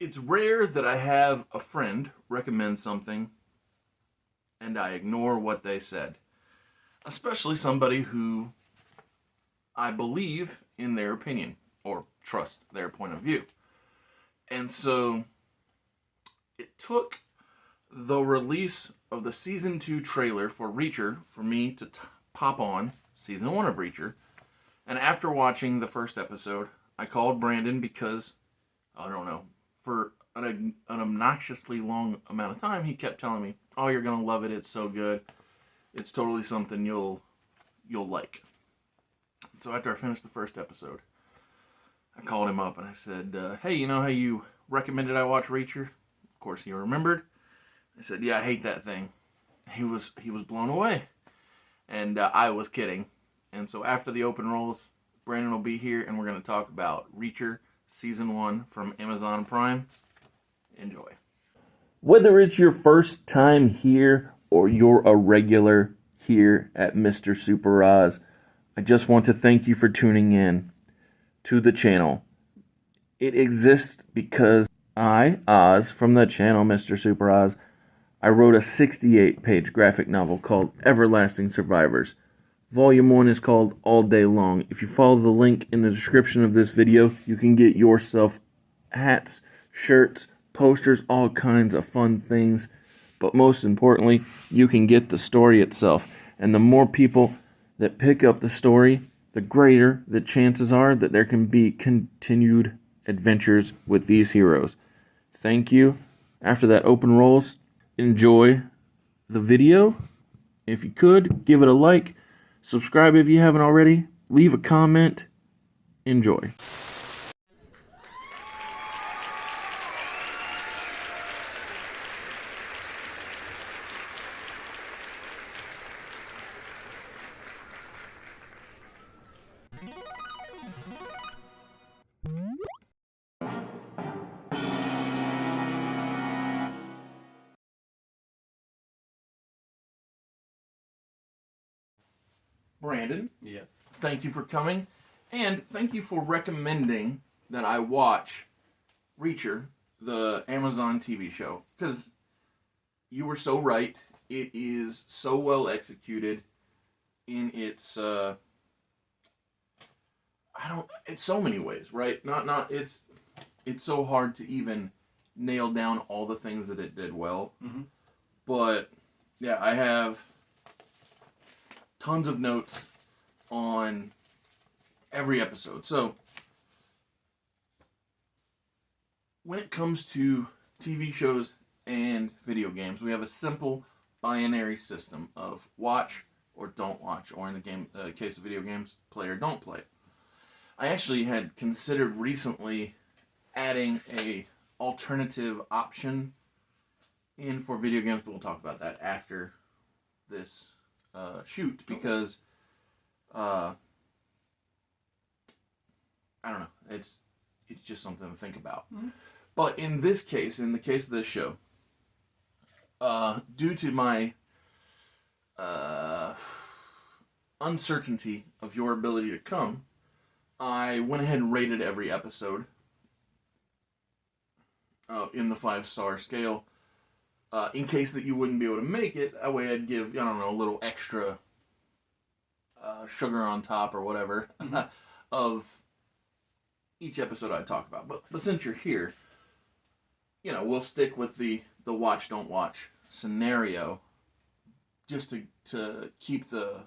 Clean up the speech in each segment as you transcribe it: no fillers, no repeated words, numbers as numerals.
It's rare that I have a friend recommend something and I ignore what they said, especially somebody who I believe in their opinion or trust their point of view. And so it took the release of the season 2 trailer for Reacher for me to pop on season 1 of Reacher. And after watching the first episode, I called Brandon because, I don't know, for an obnoxiously long amount of time, he kept telling me, "Oh, you're gonna love it. It's so good. It's totally something you'll like." So after I finished the first episode, I called him up and I said, "Hey, you know how you recommended I watch Reacher?" Of course, he remembered. I said, "Yeah, I hate that thing." He was blown away, and I was kidding. And so after the open rolls, Brandon will be here, and we're going to talk about Reacher Season 1 from Amazon Prime. Enjoy. Whether it's your first time here or you're a regular here at Mr. Super Oz, I just want to thank you for tuning in to the channel. It exists because I, Oz, from the channel Mr. Super Oz, I wrote a 68-page graphic novel called Everlasting Survivors. Volume 1 is called All Day Long. If you follow the link in the description of this video, you can get yourself hats, shirts, posters, all kinds of fun things. But most importantly, you can get the story itself. And the more people that pick up the story, the greater the chances are that there can be continued adventures with these heroes. Thank you. After that open rolls, enjoy the video. If you could, give it a like. Subscribe if you haven't already. Leave a comment. Enjoy. Brandon, Yes. thank you for coming, and thank you for recommending that I watch Reacher, the Amazon TV show, because you were so right. It is so well executed in its it's so many ways, right? Not it's so hard to even nail down all the things that it did well. Mm-hmm. But yeah, I have tons of notes on every episode. So when it comes to TV shows and video games, we have a simple binary system of watch or don't watch, or in the case of video games, play or don't play. I actually had considered recently adding a alternative option in for video games, but we'll talk about that after this shoot, because I don't know, it's just something to think about. Mm-hmm. But in this case, in the case of this show, due to my uncertainty of your ability to come, I went ahead and rated every episode in the 5-star scale, in case that you wouldn't be able to make it. That way I'd give, I don't know, a little extra sugar on top or whatever Mm-hmm. of each episode I talk about. But since you're here, you know, we'll stick with the watch, don't watch scenario, just to keep the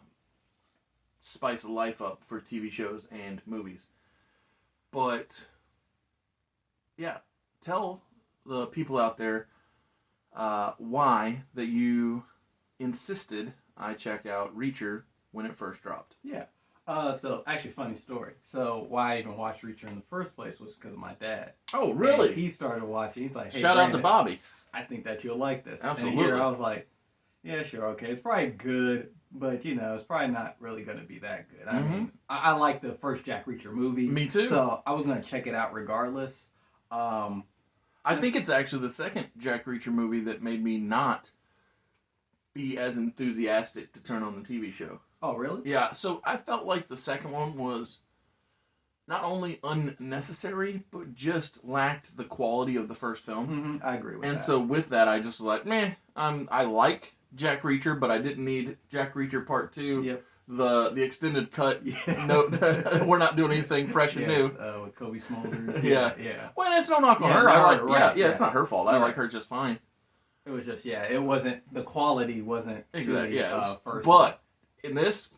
spice of life up for TV shows and movies. But yeah, tell the people out there why that you insisted I check out Reacher when it first dropped. Yeah. So actually, funny story. So why I even watched Reacher in the first place was because of my dad. Oh, really? And he started watching. He's like, "Hey, Shout out to Brandon, Bobby. I think that you'll like this." Absolutely. And here I was like, "Yeah, sure, okay. It's probably good, but you know, it's probably not really going to be that good." I mean, I like the first Jack Reacher movie. Me too. So I was going to check it out regardless. I think it's actually the second Jack Reacher movie that made me not be as enthusiastic to turn on the TV show. Oh, really? Yeah, so I felt like the second one was not only unnecessary, but just lacked the quality of the first film. I agree with And that. so with that, I just like, meh. I like Jack Reacher, but I didn't need Jack Reacher Part 2. Yep. The extended cut. Yeah. No, we're not doing anything fresh and new. With Kobe Smulders. Yeah. Yeah. Well, it's no knock on Yeah, her. no, I like, right, it's not her fault. I like her just fine. It was just, it wasn't, the quality wasn't Exactly. to the, first but one. in this,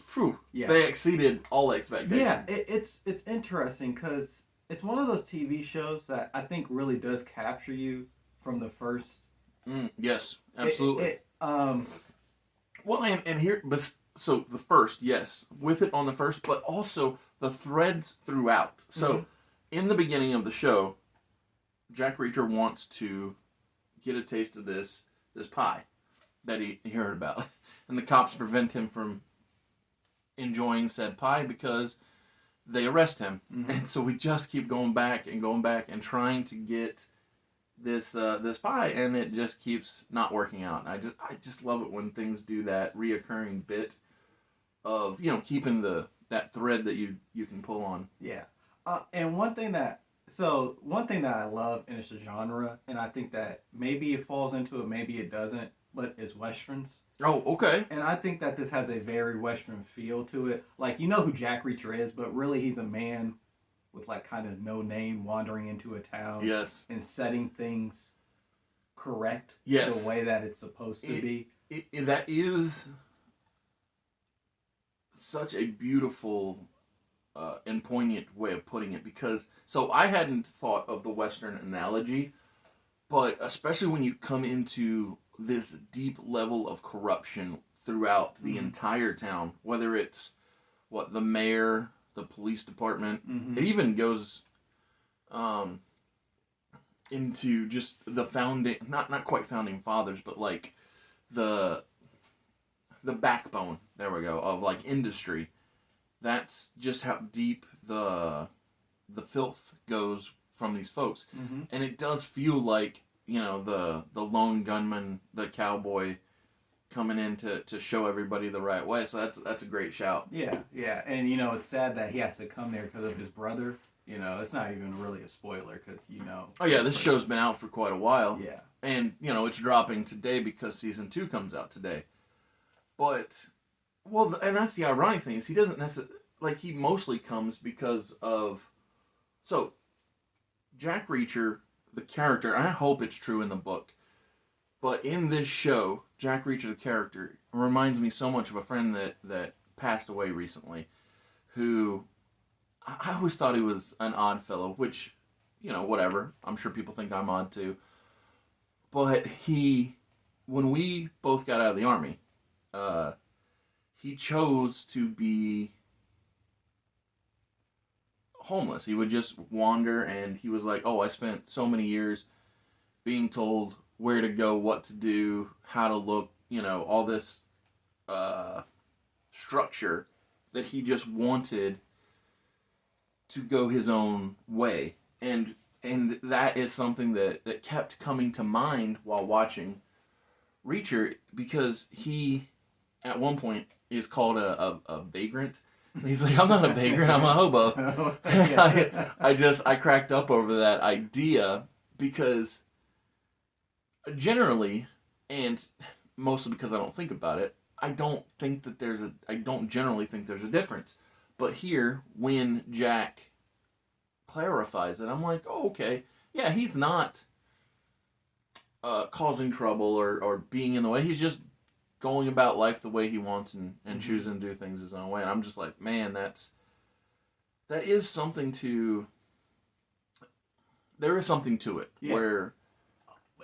Yeah. they exceeded all expectations. Yeah, it's interesting because it's one of those TV shows that I think really does capture you from the first. Yes, absolutely. Well, and here, but so the first, yes, with it on the first, but also the threads throughout. So, in the beginning of the show, Jack Reacher wants to get a taste of this pie that he heard about, and the cops prevent him from enjoying said pie because they arrest him. And so we just keep going back and trying to get this pie, and it just keeps not working out. I just love it when things do that reoccurring bit of keeping that thread that you can pull on. Yeah, and one thing that I love in this genre, and I think that maybe it falls into it, maybe it doesn't, but is westerns. Oh, okay. And I think that this has a very western feel to it. Like, you know who Jack Reacher is, but really he's a man with like kind of no name wandering into a town. Yes. And setting things correct. Yes. The way that it's supposed to be. That is such a beautiful and poignant way of putting it, because so I hadn't thought of the western analogy, but especially when you come into this deep level of corruption throughout the entire town, whether it's the mayor, the police department, it even goes into just the founding, not quite founding fathers, but like the backbone, there we go, of like industry. That's just how deep the filth goes from these folks. And it does feel like, the lone gunman, the cowboy coming in to show everybody the right way. So that's a great shout. Yeah. And it's sad that he has to come there because of his brother. It's not even really a spoiler because Oh yeah, this show's been out for quite a while. Yeah. And it's dropping today because season 2 comes out today. But and that's the ironic thing, is he doesn't necessarily, like, he mostly comes because of, so Jack Reacher, the character, I hope it's true in the book, but in this show, Jack Reacher, the character, reminds me so much of a friend that passed away recently, who I always thought he was an odd fellow, which, whatever. I'm sure people think I'm odd too. But when we both got out of the Army, he chose to be homeless. He would just wander, and he was like, oh, I spent so many years being told where to go, what to do, how to look, all this structure, that he just wanted to go his own way. And that is something that kept coming to mind while watching Reacher, because he, at one point, is called a vagrant. And he's like, I'm not a vagrant, I'm a hobo. I cracked up over that idea, because generally, and mostly because I don't think about it, I don't generally think there's a difference. But here, when Jack clarifies it, I'm like, oh, okay. Yeah, he's not causing trouble or being in the way. He's just going about life the way he wants and choosing to do things his own way. And I'm just like, man, that is something to... There is something to it, where...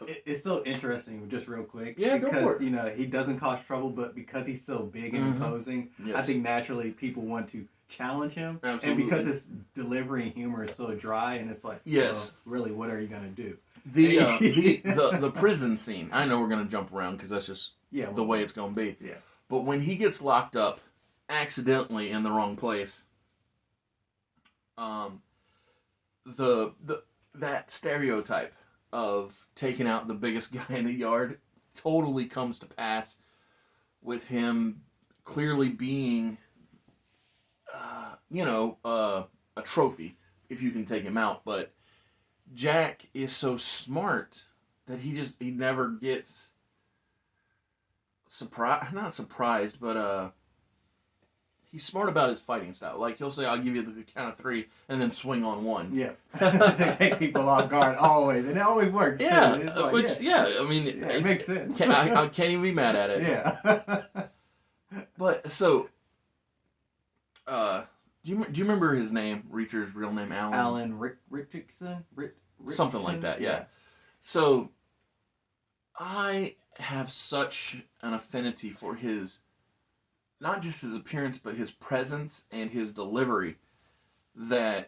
It's so interesting, just real quick. Yeah, because, go for it. He doesn't cause trouble, but because he's so big and imposing, Yes. I think naturally people want to challenge him. Absolutely. And because his delivery and humor is so dry, and it's like, yes, well, really, what are you going to do? The prison scene, I know we're going to jump around because that's just the way it's going to be. Yeah. But when he gets locked up accidentally in the wrong place, that stereotype of taking out the biggest guy in the yard totally comes to pass, with him clearly being a trophy if you can take him out. But Jack is so smart that he never gets not surprised, but he's smart about his fighting style. Like, he'll say, "I'll give you the count of 3," and then swing on one. Yeah. To take people off guard always. And it always works, Yeah, too. It's like, which, I mean, it makes sense. I can't even be mad at it. Yeah. But, so, do you remember his name, Reacher's real name, Alan? Alan Richardson? Something like that, yeah. So, I have such an affinity for his, not just his appearance, but his presence and his delivery, and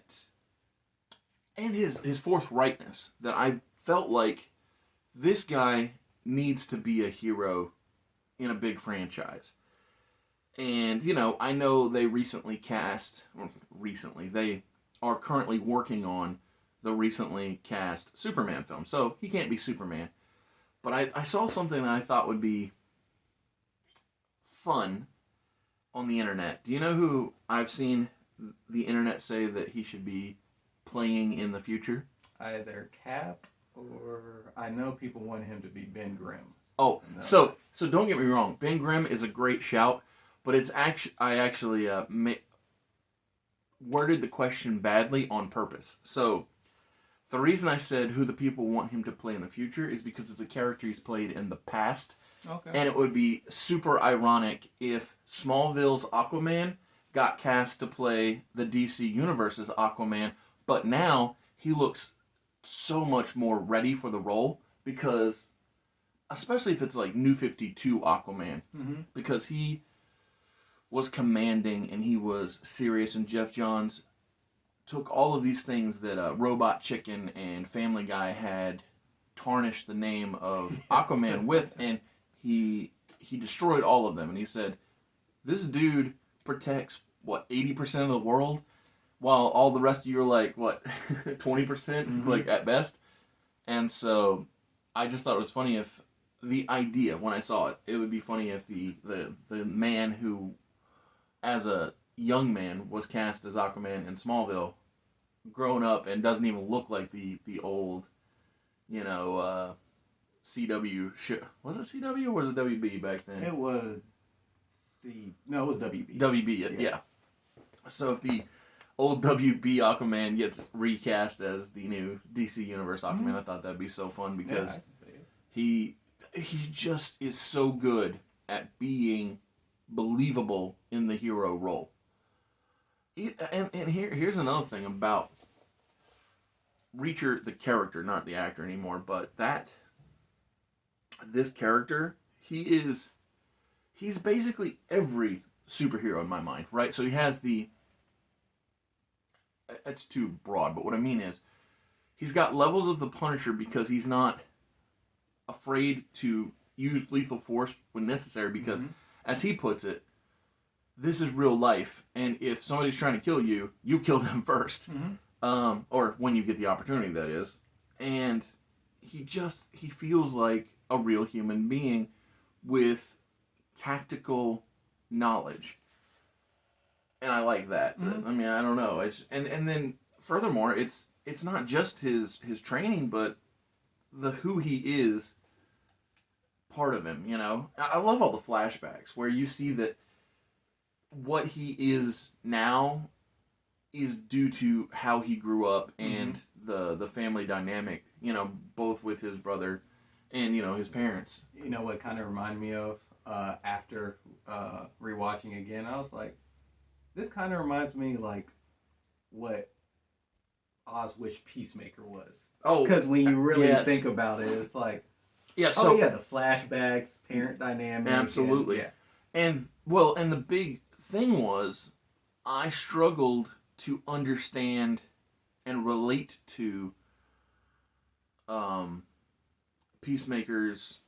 his forthrightness, that I felt like this guy needs to be a hero in a big franchise. And, I know they they are currently working on the recently cast Superman film, so he can't be Superman. But I saw something that I thought would be fun on the internet. Do you know who I've seen the internet say that he should be playing in the future? Either Cap or I know people want him to be Ben Grimm. Oh, no. So don't get me wrong. Ben Grimm is a great shout, but I actually worded the question badly on purpose. So the reason I said who the people want him to play in the future is because it's a character he's played in the past. Okay. And it would be super ironic if Smallville's Aquaman got cast to play the DC Universe's Aquaman, but now he looks so much more ready for the role because, especially if it's like New 52 Aquaman, because he was commanding and he was serious, and Jeff Johns took all of these things that Robot Chicken and Family Guy had tarnished the name of Aquaman with, and he destroyed all of them. And he said, this dude protects, 80% of the world, while all the rest of you are like, 20%? It's like, at best. And so, I just thought it was funny if the idea, when I saw it, it would be funny if the man who, as a young man, was cast as Aquaman in Smallville, grown up and doesn't even look like the old, CW show. Was it CW or was it WB back then? It was it was WB. WB, yeah. So if the old WB Aquaman gets recast as the new DC Universe Aquaman, I thought that'd be so fun because he just is so good at being believable in the hero role. And here's another thing about Reacher, the character, not the actor anymore, but this character, he's basically every superhero in my mind, right? So he has it's too broad, but what I mean is, he's got levels of the Punisher because he's not afraid to use lethal force when necessary because, as he puts it, this is real life, and if somebody's trying to kill you, you kill them first. Or when you get the opportunity, that is. And he feels like a real human being with tactical knowledge. And I like that. I mean, I don't know. And then furthermore, it's not just his training, but the who he is part of him, I love all the flashbacks where you see that what he is now is due to how he grew up and the family dynamic, both with his brother and, his parents. You know what kind of reminded me of after rewatching again? I was like, this kind of reminds me like what Oz wished Peacemaker was. Oh, because when you really think about it, it's like, the flashbacks, parent dynamic. Absolutely. And the big thing was, I struggled to understand and relate to Peacemaker's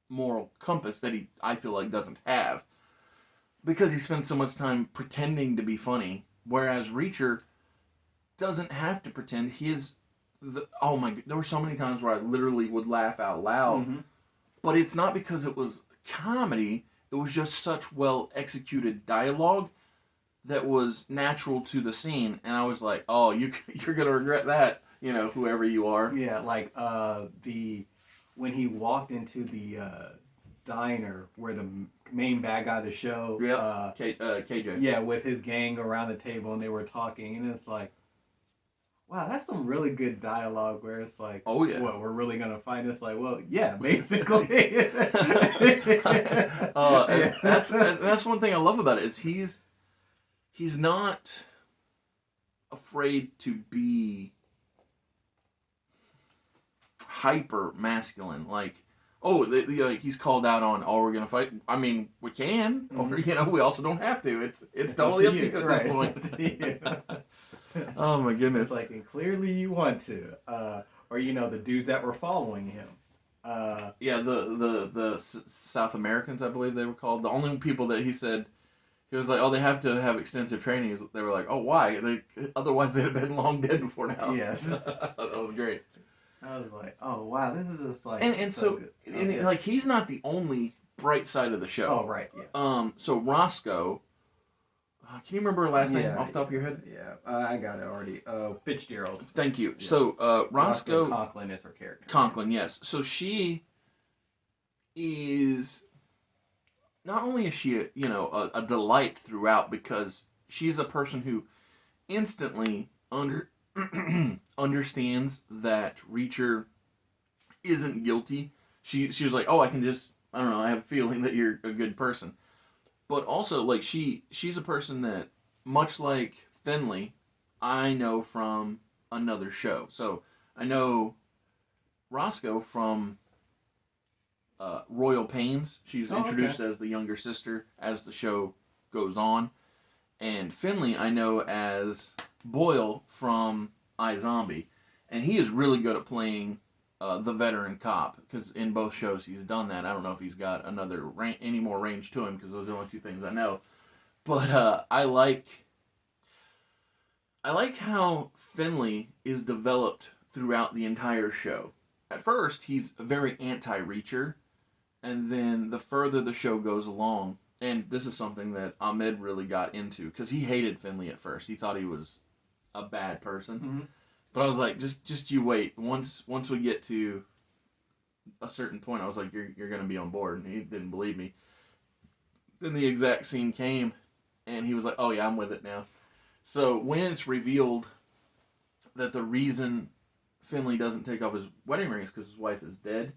moral compass that I feel like doesn't have, because he spends so much time pretending to be funny, whereas Reacher doesn't have to pretend. Oh my god, there were so many times where I literally would laugh out loud, but it's not because it was comedy, it was just such well executed dialogue that was natural to the scene, and I was like, oh, you're gonna regret that, whoever you are. Yeah, like when he walked into the diner where the main bad guy of the show, Yep. KJ. yeah, with his gang around the table and they were talking, and it's like, wow, that's some really good dialogue where it's like, oh yeah, what, we're really gonna fight? It's like, well, yeah, basically. That's one thing I love about it is he's not afraid to be hyper masculine. Like, oh, he's called out on, oh, we're gonna fight. I mean, we can, or we also don't have to. It's totally up to you at this point. Oh my goodness! It's like, and clearly you want to, or the dudes that were following him. Yeah, the South Americans, I believe they were called. The only people that he said, he was like, oh, they have to have extensive training. They were like, oh, why? Otherwise they'd have been long dead before now. Yes. That was great. I was like, oh wow, this is just like, and so like he's not the only bright side of the show. Oh right, yeah. So Roscoe, can you remember her last name off the top of your head? Yeah, I got it already. Fitzgerald. Thank you. Yeah. So Roscoe Conklin is her character. Conklin, yes. So she is not only is she a delight throughout because she's a person who instantly understands that Reacher isn't guilty. She was like, oh, I don't know, I have a feeling that you're a good person. But also, like, she's a person that, much like Finley, I know from another show. So I know Roscoe from Royal Pains. She's introduced as the younger sister as the show goes on. And Finley I know as Boyle from iZombie. And he is really good at playing the veteran cop, because in both shows he's done that. I don't know if he's got any more range to him, because those are the only two things I know. But I like how Finley is developed throughout the entire show. At first, he's very anti-Reacher, and then the further the show goes along, and this is something that Ahmed really got into, because he hated Finley at first. He thought he was a bad person. Mm-hmm. But I was like, just you wait. Once we get to a certain point, I was like, you're gonna be on board. And he didn't believe me. Then the exact scene came, and he was like, oh yeah, I'm with it now. So when it's revealed that the reason Finley doesn't take off his wedding ring is because his wife is dead,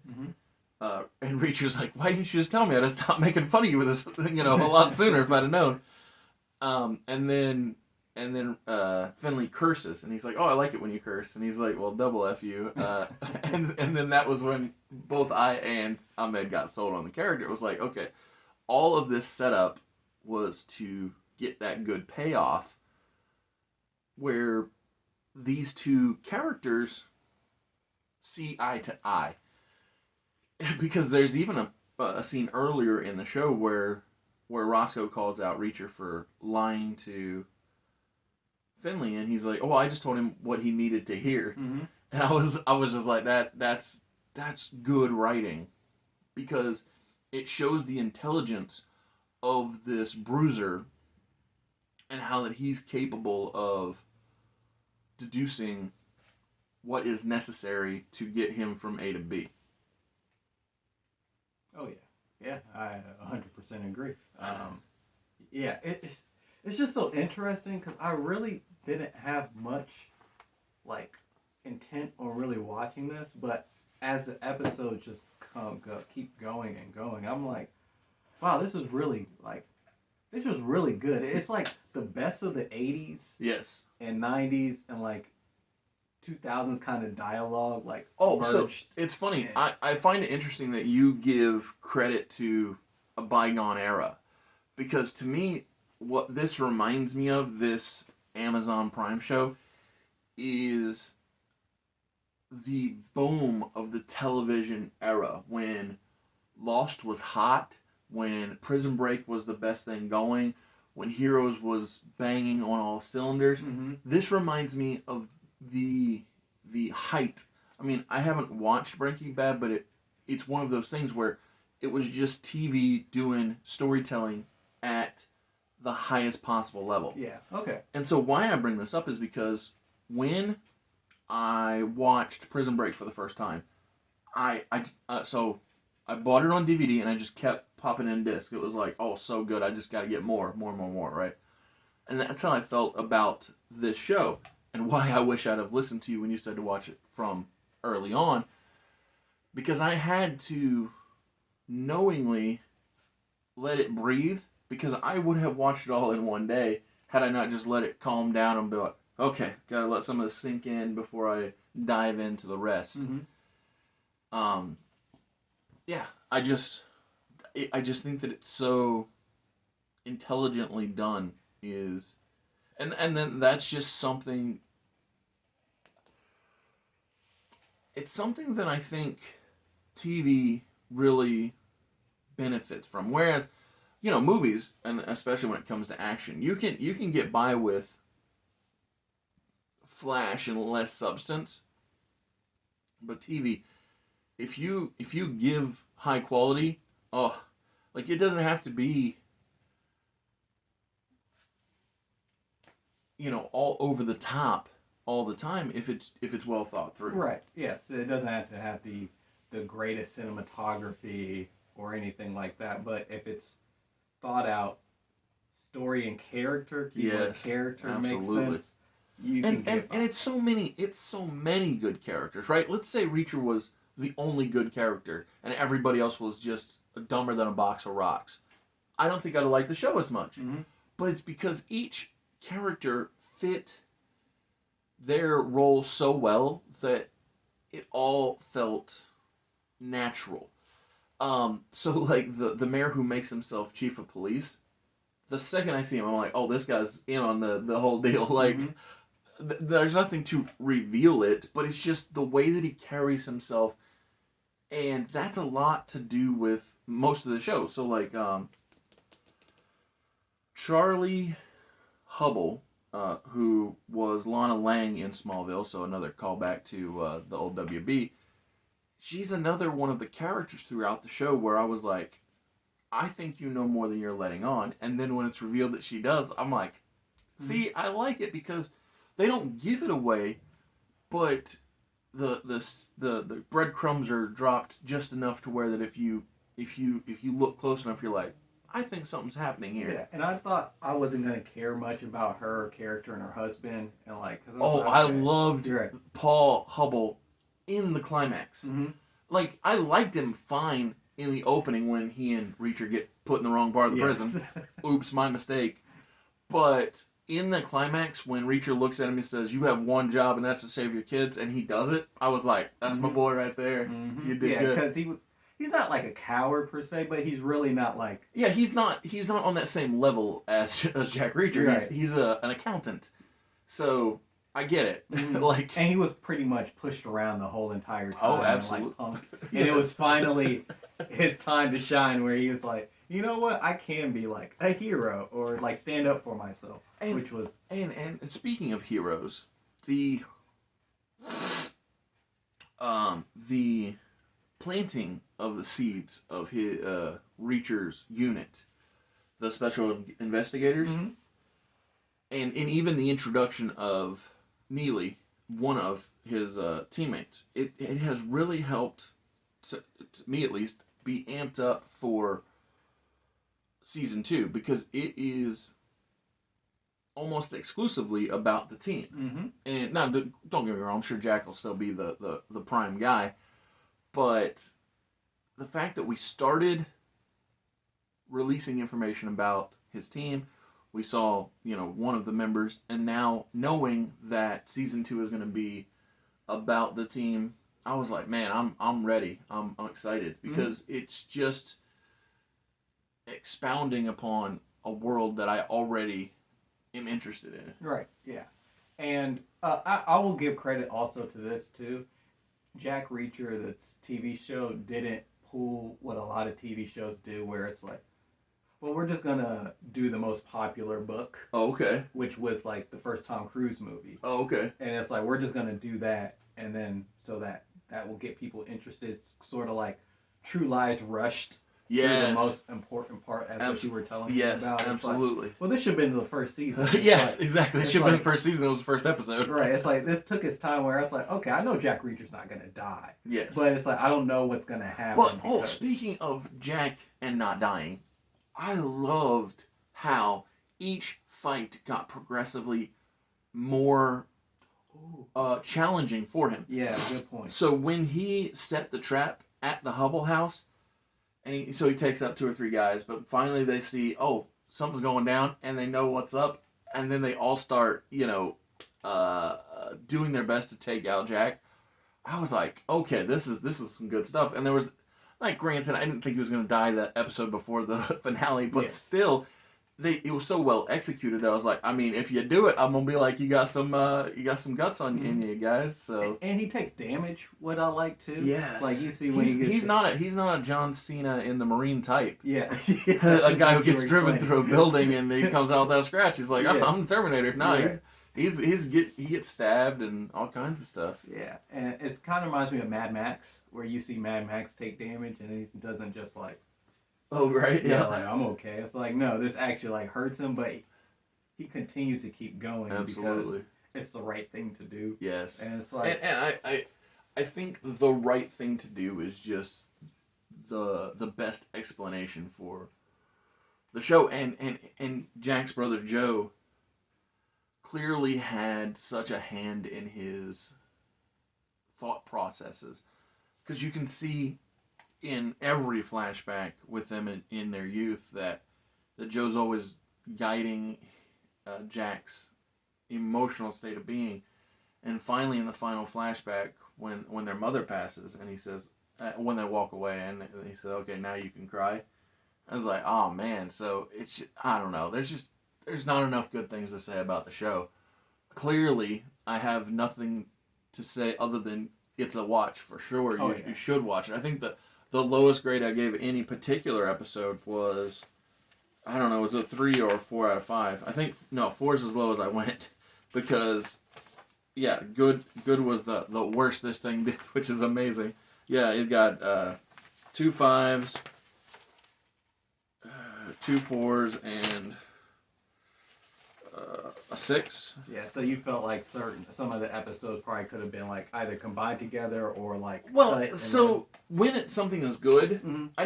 and Reacher's like, why didn't you just tell me? I'd have stopped making fun of you with this, a lot sooner if I'd have known. And then Finley curses, and he's like, oh, I like it when you curse. And he's like, well, double F you. And then that was when both I and Ahmed got sold on the character. It was like, okay, all of this setup was to get that good payoff where these two characters see eye to eye. Because there's even a scene earlier in the show where Roscoe calls out Reacher for lying to Finley, and he's like, oh, I just told him what he needed to hear. Mm-hmm. And I was just like, that's good writing, because it shows the intelligence of this bruiser and how that he's capable of deducing what is necessary to get him from A to B. Oh yeah, I 100% agree. Yeah, it's just so interesting because I really didn't have much intent on really watching this, but as the episodes just keep going and going, I'm like, wow, this is really good. It's like the best of the 80s, yes, and 90s, and 2000s kind of dialogue, merged. So it's funny. I find it interesting that you give credit to a bygone era, because to me, what this reminds me of, this Amazon Prime show, is the boom of the television era, when Lost was hot, when Prison Break was the best thing going, when Heroes was banging on all cylinders. Mm-hmm. This reminds me of the height. I mean, I haven't watched Breaking Bad, but it's one of those things where it was just TV doing storytelling at the highest possible level. Yeah. Okay. And so why I bring this up is because when I watched Prison Break for the first time, so I bought it on DVD and I just kept popping in disc. It was like, oh, so good. I just got to get more, right? And that's how I felt about this show, and why I wish I'd have listened to you when you said to watch it from early on, because I had to knowingly let it breathe, because I would have watched it all in one day had I not just let it calm down and be like, okay, gotta let some of this sink in before I dive into the rest. Um, yeah, I just think that it's so intelligently done. And then that's just something. It's something that I think TV really benefits from. Whereas, movies, and especially when it comes to action, you can get by with flash and less substance. But TV, if you give high quality, oh, like it doesn't have to be, all over the top all the time if it's well thought through. Right. Yes. It doesn't have to have the greatest cinematography or anything like that, but if it's thought out, story and character, keyword Yes, character absolutely. makes sense. You And can and it's so many good characters, right? Let's say Reacher was the only good character and everybody else was just dumber than a box of rocks. I don't think I'd like the show as much. Mhm. But it's because each character fit their role so well that it all felt natural. So like the mayor who makes himself chief of police, the second I see him, I'm like, oh, this guy's in on the whole deal. Like, Mhm. there's nothing to reveal it, but it's just the way that he carries himself, and that's a lot to do with most of the show. So like, Charlie Hubble, who was Lana Lang in Smallville, so another callback to the old WB. She's another one of the characters throughout the show where I was like, I think you know more than you're letting on. And then when it's revealed that she does, I'm like, see, I like it because they don't give it away, but the breadcrumbs are dropped just enough to where that if you look close enough, you're like, I think something's happening here. Yeah, and I thought I wasn't gonna care much about her character and her husband, and like, cause Oh, like, I okay, loved you're right. Paul Hubble in the climax. Mm-hmm. Like, I liked him fine in the opening when he and Reacher get put in the wrong part of the prison. Oops, my mistake. But in the climax, when Reacher looks at him and says, "You have one job, and that's to save your kids," and he does it, I was like, "That's my boy right there. Mm-hmm. You did yeah, good." because he's not like a coward per se, but he's really not like. Yeah, he's not on that same level as Jack Reacher. Right. He's an accountant, so I get it. Like, and he was pretty much pushed around the whole entire time. oh, absolutely. And, like, punked. And it was finally his time to shine, where he was like, you know what, I can be like a hero or like stand up for myself, which was and speaking of heroes, the planting of the seeds of his Reacher's unit, the special investigators, Mhm. and even the introduction of Neely, one of his teammates, it has really helped, to me at least, be amped up for season 2, because it is almost exclusively about the team. Mm-hmm. And now, don't get me wrong, I'm sure Jack will still be the prime guy, but the fact that we started releasing information about his team, we saw, one of the members, and now knowing that season 2 is going to be about the team, I was like, man, I'm ready. I'm excited, because it's just expounding upon a world that I already am interested in. Right. Yeah. And I will give credit also to this too. Jack Reacher, the TV show, didn't pull what a lot of TV shows do, where it's like, well, we're just gonna do the most popular book. Oh, okay. Which was like the first Tom Cruise movie. Oh, okay. And it's like, we're just gonna do that, and then so that will get people interested. It's sort of like True Lies rushed through the Yes. most important part, as what you were telling me Yes, about. It's like, absolutely. well, this should have been the first season. It's Yes, like- exactly. It it's should have been like- the first season. It was the first episode. Right. It's like this took its time where it's like, okay, I know Jack Reacher's not gonna die, Yes. but it's like I don't know what's gonna happen. But because- speaking of Jack and not dying, I loved how each fight got progressively more challenging for him. yeah, good point. So when he set the trap at the Hubble house, and he takes out 2 or 3 guys, but finally they see, oh, something's going down, and they know what's up, and then they all start, doing their best to take out Jack. I was like, okay, this is some good stuff. And there was, like, granted, I didn't think he was going to die that episode before the finale, but Yeah. still, it was so well executed. I was like, I mean, if you do it, I'm gonna be like, you got some guts on in you guys. So And he takes damage. What I like too. yes, Like you see when he's not a John Cena in the Marine type. Yeah. A guy who Like you gets were driven explaining. through a building and he comes out without a scratch. He's like, Yeah. I'm the Terminator. No, Right. he gets stabbed and all kinds of stuff. Yeah, and it kind of reminds me of Mad Max, where you see Mad Max take damage and he doesn't just like, Oh right, like I'm okay. It's like no, this actually like hurts him, but he continues to keep going Absolutely. because it's the right thing to do. Yes. And it's like, And I think the right thing to do is just the best explanation for the show. And Jack's brother Joe clearly had such a hand in his thought processes, because you can see in every flashback with them in their youth that Joe's always guiding Jack's emotional state of being. And finally, in the final flashback, when their mother passes, and he says, when they walk away, and he said, "Okay, now you can cry." I was like, "Oh man!" So it's, I don't know. There's not enough good things to say about the show. Clearly, I have nothing to say other than it's a watch for sure. Oh, You should watch it. I think the lowest grade I gave any particular episode was, I don't know, was a 3 or a 4 out of 5. I think, no, 4 is as low as I went, because, yeah, good was the worst this thing did, which is amazing. Yeah, it got 2 5s, 2 4s, and a 6. yeah. So you felt like some of the episodes probably could have been like either combined together or like. Well, cut and so when something is good, Mhm. I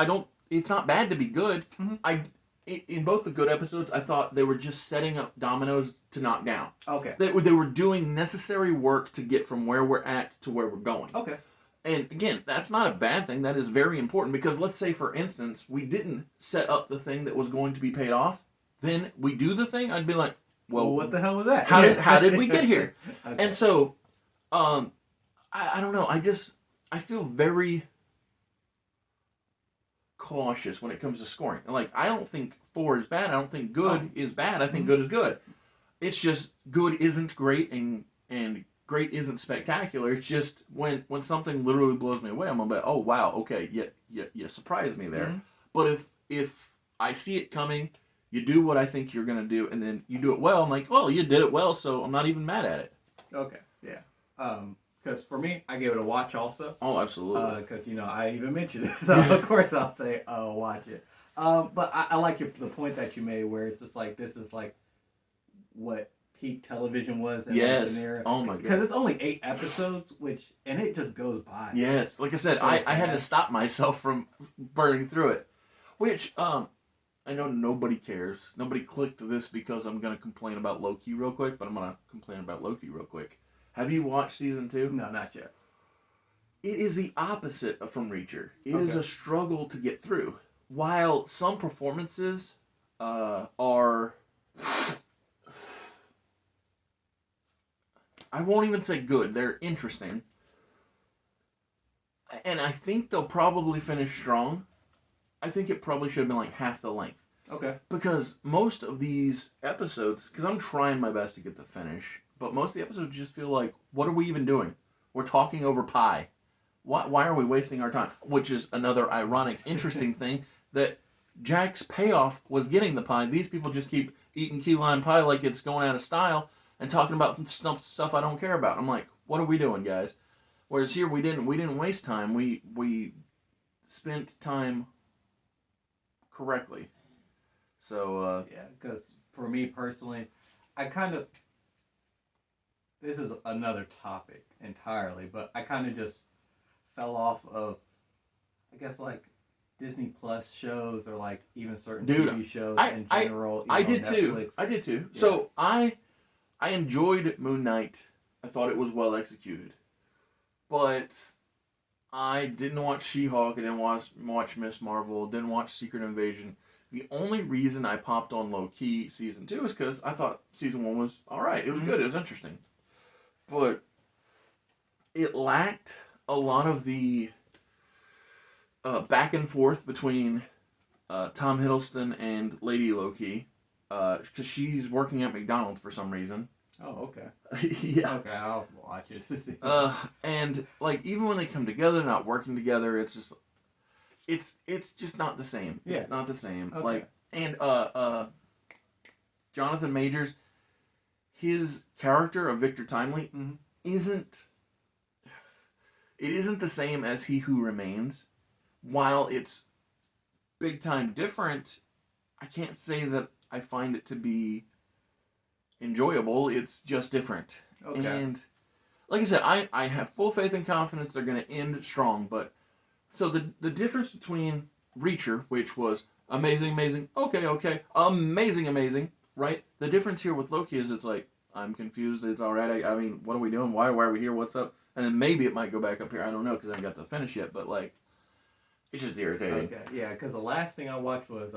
don't. It's not bad to be good. Mhm. In both the good episodes, I thought they were just setting up dominoes to knock down. Okay. They were doing necessary work to get from where we're at to where we're going. Okay. And again, that's not a bad thing. That is very important, because let's say, for instance, we didn't set up the thing that was going to be paid off. Then we do the thing. I'd be like, well, what the hell was that? how did we get here? Okay. And so, I don't know. I feel very cautious when it comes to scoring. Like, I don't think 4 is bad. I don't think good is bad. I think good is good. It's just good isn't great and great isn't spectacular. It's just when something literally blows me away, I'm gonna be, oh wow, okay, you surprised me there. Mhm. But if I see it coming, you do what I think you're gonna do, and then you do it well, I'm like, well, you did it well, so I'm not even mad at it. Okay. Yeah. Because for me, I gave it a watch also. Oh, absolutely. Because I even mentioned it, so of course I'll say, "Oh, watch it." But I like the point that you made, where it's just like this is like what peak television was in Yes. this scenario. Oh my Because god. it's only 8 episodes, and it just goes by. Yes. Like I said, So I had to fast. stop myself from burning through it, which I know nobody cares. Nobody clicked this because I'm gonna complain about Loki real quick, but I'm gonna complain about Loki real quick. Have you watched season 2? No, not yet. It is the opposite from Reacher. It is Okay. a struggle to get through. While some performances are, I won't even say good, they're interesting. And I think they'll probably finish strong. I think it probably should have been like half the length. Okay. Because most of these episodes, because I'm trying my best to get the finish, but most of the episodes just feel like, what are we even doing? We're talking over pie. Why are we wasting our time? Which is another ironic, interesting thing, that Jack's payoff was getting the pie. These people just keep eating key lime pie like it's going out of style and talking about stuff I don't care about. I'm like, what are we doing, guys? Whereas here we didn't waste time. We spent time correctly. So Yeah, because for me personally, I kind of this is another topic entirely, but I kind of just fell off of, I guess, like Disney Plus shows or like even certain Dude, TV shows I in I general. I even on did too. Netflix. I did too. Yeah. So I enjoyed Moon Knight. I thought it was well executed, but I didn't watch She-Hulk. I didn't watch Miss Marvel. Didn't watch Secret Invasion. The only reason I popped on Low-Key season 2 is because I thought season 1 was all right. It was good. It was interesting, but it lacked a lot of the back and forth between Tom Hiddleston and Lady Loki, because she's working at McDonald's for some reason. Oh, okay. Yeah. Okay, I'll watch it to see. And like even when they come together, not working together, it's just not the same. Yeah. It's not the same. Okay. Like and Jonathan Majors, his character of Victor Timely Mhm. isn't. It isn't the same as He Who Remains. While it's big time different, I can't say that I find it to be enjoyable. It's just different. Okay. And like I said, I have full faith and confidence they're going to end strong. But so the difference between Reacher, which was amazing, okay, amazing, right? The difference here with Loki is it's like, I'm confused. It's all right. I mean, what are we doing? Why are we here? What's up? And then maybe it might go back up here. I don't know because I haven't got to finish yet. But like, it's just irritating. Okay, yeah, because the last thing I watched was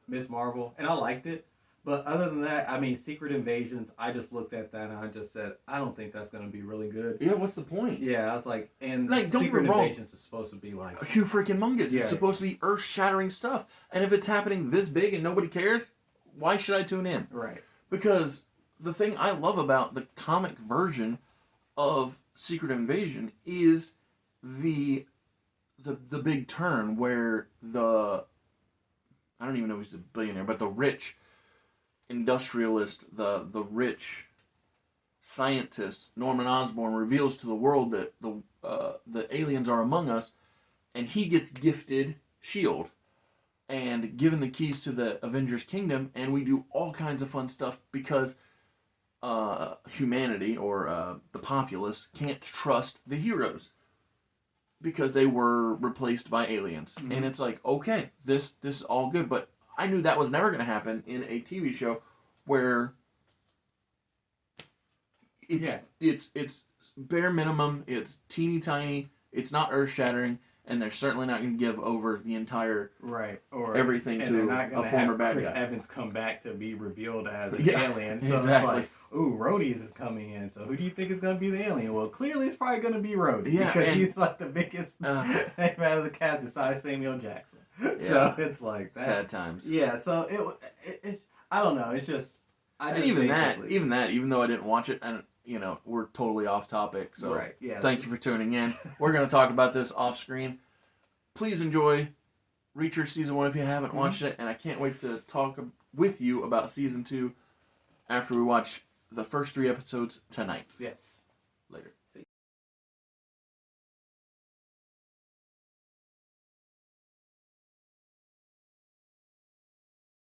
Miss Marvel, and I liked it. But other than that, I mean, Secret Invasions, I just looked at that and I just said, I don't think that's going to be really good. Yeah, what's the point? Yeah, I was like, and Like, don't Secret get me wrong. Invasions is supposed to be like, Hugh freaking Mungus. Yeah. It's supposed to be earth-shattering stuff. And if it's happening this big and nobody cares, why should I tune in? right. Because the thing I love about the comic version of Secret Invasion is the big turn where I don't even know if he's a billionaire, but the rich industrialist, the rich scientist, Norman Osborn, reveals to the world that the aliens are among us, and he gets gifted S.H.I.E.L.D. and given the keys to the Avengers Kingdom, and we do all kinds of fun stuff because humanity or the populace can't trust the heroes because they were replaced by aliens. Mhm. And it's like, okay, this is all good, but I knew that was never going to happen in a TV show where it's bare minimum, it's teeny tiny, it's not earth shattering, and they're certainly not going to give over the entire Right. Or everything and to they're not a gonna former have bad Chris guy. Evans come back to be revealed as an Yeah, alien. So exactly. it's like, ooh, Rhodey is coming in. So who do you think is going to be the alien? Well, clearly it's probably going to be Rhodey. Yeah, because and- he's like the biggest name out of the cast besides Samuel Jackson. So it's like that. Sad times. Yeah, so it's I don't know. It's just I And just even basically- even though I didn't watch it, and we're totally off topic. So right. Yeah. thank you for tuning in. We're going to talk about this off screen. Please enjoy Reacher Season 1 if you haven't watched it, and I can't wait to talk with you about Season 2 after we watch the first 3 episodes tonight. Yes. Later.